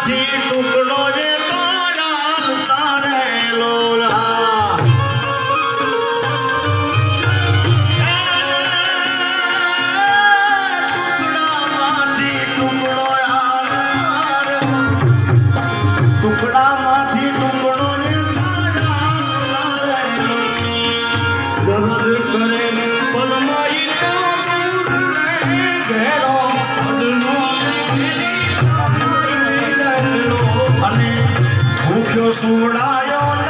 ટુકડો જે તારા તારેલો ટુકડામાંથી ટુકડો ટુકડામાંથી ટુકડો જે તારા દર્દ કરે પલમાઈ અને ભૂખ્યો સુડાયો